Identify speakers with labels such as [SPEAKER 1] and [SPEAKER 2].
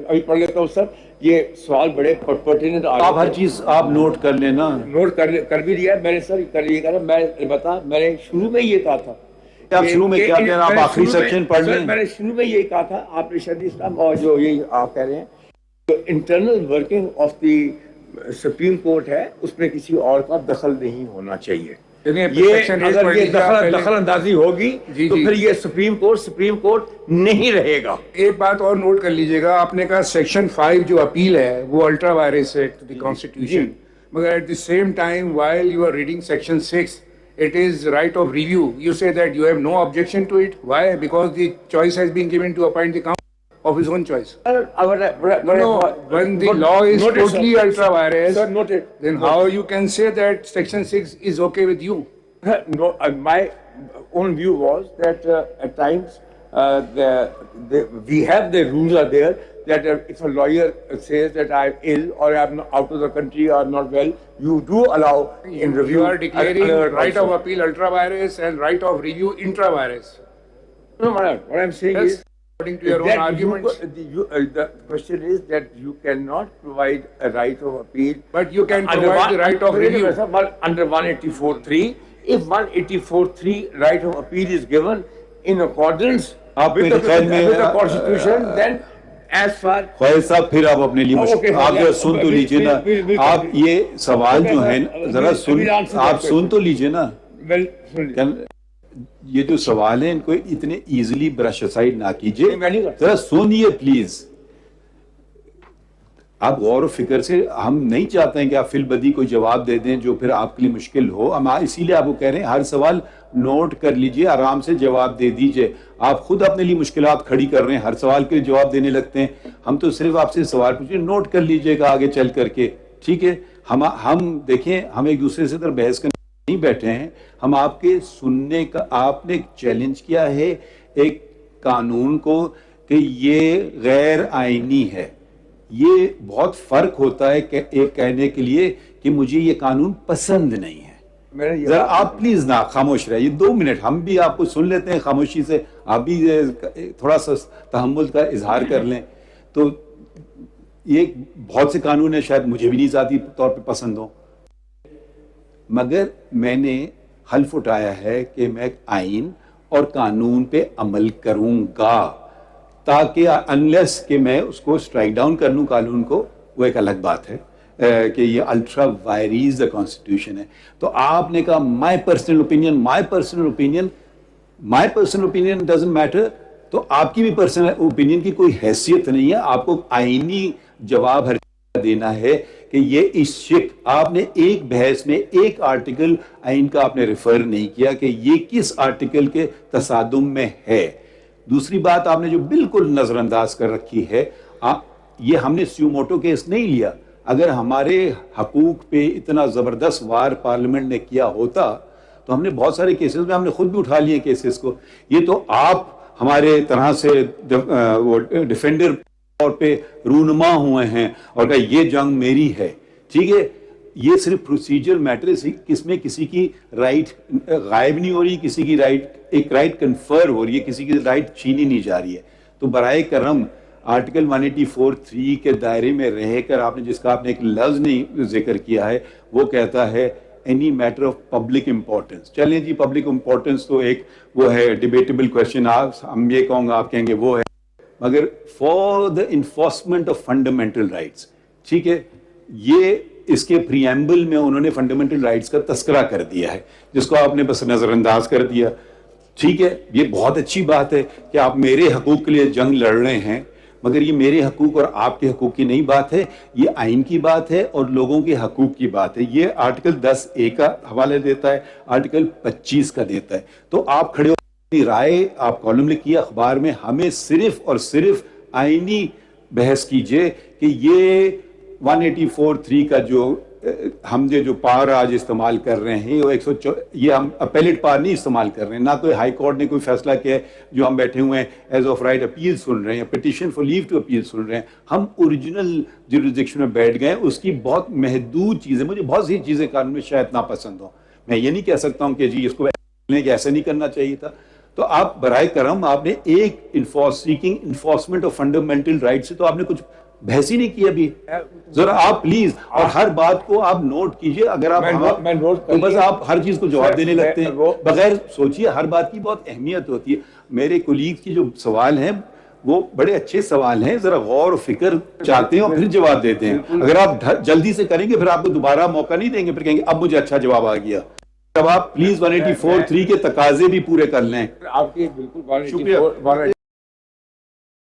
[SPEAKER 1] ابھی پڑھ لیتا ہوں سر. یہ سوال بڑے پرٹیننٹ.
[SPEAKER 2] آپ ہر چیز آپ نوٹ کر لینا.
[SPEAKER 1] نوٹ کر بھی لیا میں نے سر. کر یہ کہا میں نے شروع میں یہ کہا تھا.
[SPEAKER 2] آپ شروع میں کیا کہہ رہے ہیں؟ آپ آخری سیکشن پڑھ لیں.
[SPEAKER 1] میں نے شروع میں یہی کہا تھا آپ نے شادی اسلام اور جو یہ آپ کہہ رہے ہیں internal working of the supreme court ہے اس میں کسی اور کا دخل نہیں ہونا چاہیے. یہ اگر یہ دخل اندازی ہوگی تو پھر یہ سپریم کورٹ نہیں رہے گا.
[SPEAKER 3] ایک بات اور نوٹ کر لیجئے گا, آپ نے کہا سیکشن 5 جو اپیل ہے وہ الٹرا وائرس ہے ٹو دی کانسٹیٹیوشن, مگر at the same time while you are reading section 6 it is right of review. You say that you have no objection to it. Why? Because the choice has been given to appoint the council of his own choice. No, when the law is totally ultra vires, then how you can say that section 6 is okay with you?
[SPEAKER 1] No, my own view was that at times we have the rules are there that if a lawyer says that I'm ill or I'm out of the country or not well, you do allow in review.
[SPEAKER 3] You are declaring right of appeal ultra vires and right of review intra vires.
[SPEAKER 1] No, what I'm saying is,
[SPEAKER 3] according to your own arguments,
[SPEAKER 1] the question is that you cannot provide a right of appeal.
[SPEAKER 3] But you can provide the right of review.
[SPEAKER 1] Under 184(3), if 184(3) right of appeal is given in accordance with the constitution, then as far
[SPEAKER 2] خواہد صاحب پھر آپ اپنے لیے آپ جو سن تو لیجئے نا. آپ یہ سوال جو ہیں ذرا آپ سن تو لیجئے نا. یہ جو سوال ہیں ان کو اتنے ایزیلی برش اسائڈ نہ کیجئے, ذرا سنیے پلیز. آپ غور و فکر سے, ہم نہیں چاہتے ہیں کہ آپ فی البدی کوئی جواب دے دیں جو پھر آپ کے لیے مشکل ہو. ہم اسی لیے آپ کو کہہ رہے ہیں ہر سوال نوٹ کر لیجئے, آرام سے جواب دے دیجئے. آپ خود اپنے لیے مشکلات کھڑی کر رہے ہیں, ہر سوال کے جواب دینے لگتے ہیں. ہم تو صرف آپ سے سوال پوچھیں, نوٹ کر لیجئے گا آگے چل کر کے, ٹھیک ہے. ہم دیکھیں, ہم ایک دوسرے سے بحث کرنے نہیں بیٹھے ہیں, ہم آپ کے سننے کا, آپ نے چیلنج کیا ہے ایک قانون کو کہ یہ غیر آئینی ہے. یہ بہت فرق ہوتا ہے کہ ایک کہنے کے لیے کہ مجھے یہ قانون پسند نہیں ہے. ذرا آپ پلیز نہ خاموش رہیے 2 منٹ, ہم بھی آپ کو سن لیتے ہیں خاموشی سے, آپ بھی تھوڑا سا تحمل کا اظہار کر لیں. تو یہ بہت سے قانون ہیں شاید مجھے بھی نہیں ذاتی طور پہ پسند ہوں, مگر میں نے حلف اٹھایا ہے کہ میں آئین اور قانون پہ عمل کروں گا, تاکہ انلیس کہ میں اس کو سٹرائک ڈاؤن کر لوں قانون کو, وہ ایک الگ بات ہے کہ یہ الٹرا وائریز دا کانسٹیٹیوشن ہے. تو آپ نے کہا my personal opinion doesn't matter, تو آپ کی بھی پرسنل اوپینین کی کوئی حیثیت نہیں ہے. آپ کو آئینی جواب ہر دینا ہے کہ یہ اس شک, آپ نے ایک بحث میں ایک آرٹیکل آئین کا آپ نے ریفر نہیں کیا کہ یہ کس آرٹیکل کے تصادم میں ہے. دوسری بات آپ نے جو بالکل نظر انداز کر رکھی ہے, یہ ہم نے سیوموٹو کیس نہیں لیا. اگر ہمارے حقوق پہ اتنا زبردست وار پارلیمنٹ نے کیا ہوتا تو ہم نے بہت سارے کیسز میں ہم نے خود بھی اٹھا لیے کیسز کو. یہ تو آپ ہمارے طرح سے ڈیفینڈر طور پہ رونما ہوئے ہیں اور کہا یہ جنگ میری ہے, ٹھیک ہے. یہ صرف پروسیجر میٹر ہے, کس میں کسی کی رائٹ غائب نہیں ہو رہی, کسی کی رائٹ ایک رائٹ کنفر ہو رہی ہے, کسی کی رائٹ چھینی نہیں جا رہی ہے. تو برائے کرم آرٹیکل 184(3) کے دائرے میں رہ کر آپ نے جس کا آپ نے ایک لفظ نہیں ذکر کیا ہے, وہ کہتا ہے any matter of public importance. چلیں جی, پبلک امپورٹنس تو ایک وہ ہے ڈیبیٹیبل کویسچن, ہم یہ کہوں گا آپ کہیں گے وہ ہے, مگر for the enforcement of fundamental rights, ٹھیک ہے. یہ اس کے پریمبل میں انہوں نے فنڈامنٹل رائٹس کا تذکرہ کر دیا ہے جس کو آپ نے بس نظر انداز کر دیا, ٹھیک ہے. یہ بہت اچھی بات ہے کہ آپ میرے حقوق کے لیے جنگ لڑ رہے ہیں, مگر یہ میرے حقوق اور آپ کے حقوق کی نہیں بات ہے, یہ آئین کی بات ہے اور لوگوں کے حقوق کی بات ہے. یہ آرٹیکل 10(a) کا حوالہ دیتا ہے, آرٹیکل 25 کا دیتا ہے. تو آپ کھڑے ہو اپنی رائے, آپ کالم لکھیے اخبار میں, ہمیں صرف اور صرف آئینی بحث کیجئے کہ یہ 184(3) کا جو ہم جو پاور آج استعمال کر رہے ہیں وہ یہ ہم اپیلیٹ پاور نہیں استعمال کر رہے ہیں, نہ کوئی ہائی کورٹ نے کوئی فیصلہ کیا ہے جو ہم بیٹھے ہوئے ہیں ایز آف رائٹ اپیل سن رہے ہیں, petition for leave to appeal سن رہے ہیں. ہم اوریجنل جوریسڈکشن میں بیٹھ گئے, اس کی بہت محدود چیزیں, مجھے بہت سی چیزیں قانون میں شاید ناپسند ہوں, میں یہ نہیں کہہ سکتا ہوں کہ جی اس کو کہ ایسا نہیں کرنا چاہیے تھا, تو آپ برائے کرم آپ نے ایک انفورسمنٹ آف فنڈامنٹل رائٹ سے تو آپ نے کچھ بحث ہی نہیں کی ابھی. ذرا آپ پلیز اور ہر بات کو آپ نوٹ کیجئے. اگر آپ تو بس آپ ہر چیز کو جواب دینے لگتے ہیں بغیر سوچیے. ہر بات کی بہت اہمیت ہوتی ہے. میرے کولیگ کی جو سوال ہیں وہ بڑے اچھے سوال ہیں, ذرا غور و فکر چاہتے ہیں اور پھر جواب دیتے ہیں. اگر آپ جلدی سے کریں گے پھر آپ کو دوبارہ موقع نہیں دیں گے, پھر کہیں گے اب مجھے اچھا جواب آ گیا. اب آپ پلیز 184(3) کے تقاضے بھی پورے کر لیں.
[SPEAKER 1] آپ کی بالکل
[SPEAKER 2] شکریہ.